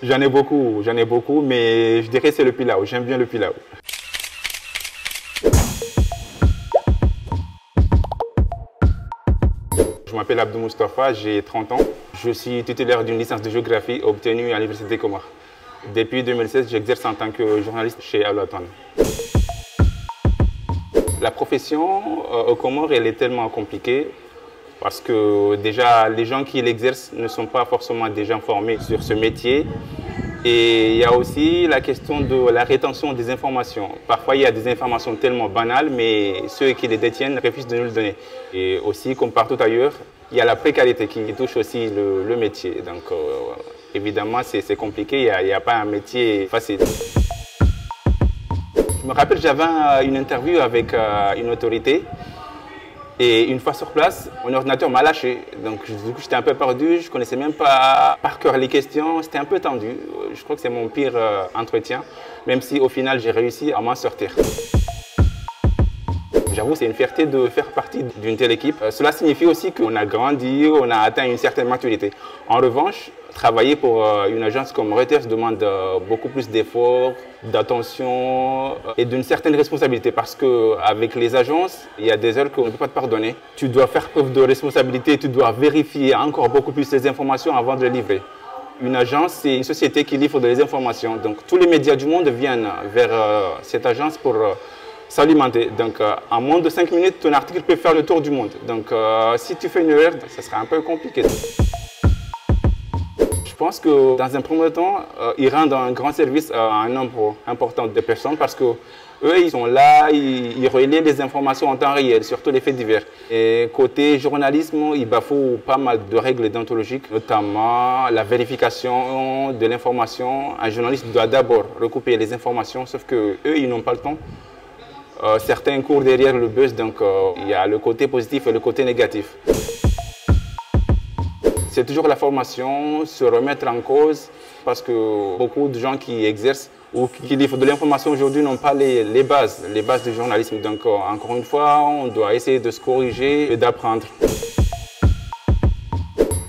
J'en ai beaucoup, mais je dirais que c'est le pilau. J'aime bien le pilau. Je m'appelle Abdou Moustapha, j'ai 30 ans. Je suis titulaire d'une licence de géographie obtenue à l'Université des Comores. Depuis 2016, j'exerce en tant que journaliste chez Alouattone. La profession aux Comores, elle est tellement compliquée parce que déjà, les gens qui l'exercent ne sont pas forcément déjà formés sur ce métier. Et il y a aussi la question de la rétention des informations. Parfois, il y a des informations tellement banales, mais ceux qui les détiennent refusent de nous le donner. Et aussi, comme partout ailleurs, il y a la précarité qui touche aussi le métier. Donc, évidemment, c'est compliqué. Il n'y a pas un métier facile. Je me rappelle, j'avais une interview avec une autorité. Et une fois sur place, mon ordinateur m'a lâché. Donc, du coup, j'étais un peu perdu. Je ne connaissais même pas par cœur les questions. C'était un peu tendu. Je crois que c'est mon pire entretien, même si au final, j'ai réussi à m'en sortir. J'avoue, c'est une fierté de faire partie d'une telle équipe. Cela signifie aussi qu'on a grandi, on a atteint une certaine maturité. En revanche, travailler pour une agence comme Reuters demande beaucoup plus d'efforts, d'attention et d'une certaine responsabilité parce qu'avec les agences, il y a des heures qu'on ne peut pas te pardonner. Tu dois faire preuve de responsabilité, tu dois vérifier encore beaucoup plus les informations avant de les livrer. Une agence, c'est une société qui livre des informations. Donc tous les médias du monde viennent vers cette agence pour s'alimenter. Donc en moins de 5 minutes, ton article peut faire le tour du monde. Donc si tu fais une erreur, ça sera un peu compliqué. Je pense que dans un premier temps, ils rendent un grand service à un nombre important de personnes parce que eux, ils sont là, ils relaient les informations en temps réel, surtout les faits divers. Et côté journalisme, ils bafouent pas mal de règles déontologiques, notamment la vérification de l'information. Un journaliste doit d'abord recouper les informations, sauf que eux, ils n'ont pas le temps. Certains courent derrière le buzz, donc il y a le côté positif et le côté négatif. C'est toujours la formation, se remettre en cause, parce que beaucoup de gens qui exercent ou qui livrent de l'information aujourd'hui n'ont pas les bases du journalisme. Donc encore une fois, on doit essayer de se corriger et d'apprendre.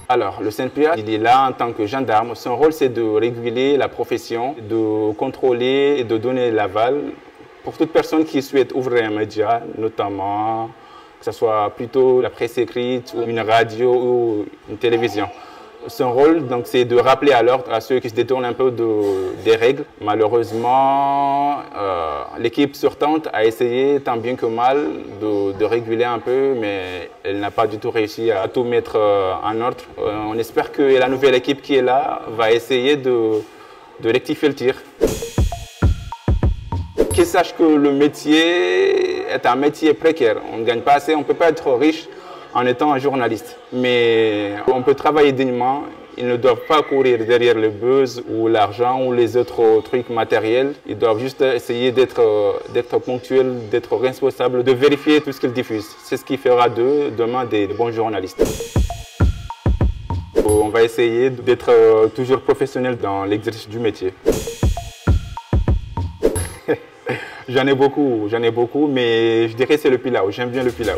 Alors, le CNPA, il est là en tant que gendarme. Son rôle, c'est de réguler la profession, de contrôler et de donner l'aval pour toute personne qui souhaite ouvrir un média, notamment que ce soit plutôt la presse écrite, ou une radio ou une télévision. Son rôle, c'est de rappeler à l'ordre à ceux qui se détournent un peu des règles. Malheureusement, l'équipe sortante a essayé tant bien que mal de réguler un peu, mais elle n'a pas du tout réussi à tout mettre en ordre. On espère que la nouvelle équipe qui est là va essayer de rectifier le tir. Qu'ils sachent que le métier est un métier précaire. On ne gagne pas assez, on ne peut pas être riche en étant un journaliste. Mais on peut travailler dignement. Ils ne doivent pas courir derrière le buzz ou l'argent ou les autres trucs matériels. Ils doivent juste essayer d'être ponctuels, d'être responsables, de vérifier tout ce qu'ils diffusent. C'est ce qui fera d'eux demain des bons journalistes. On va essayer d'être toujours professionnel dans l'exercice du métier. J'en ai beaucoup, mais je dirais que c'est le pilau. J'aime bien le pilau.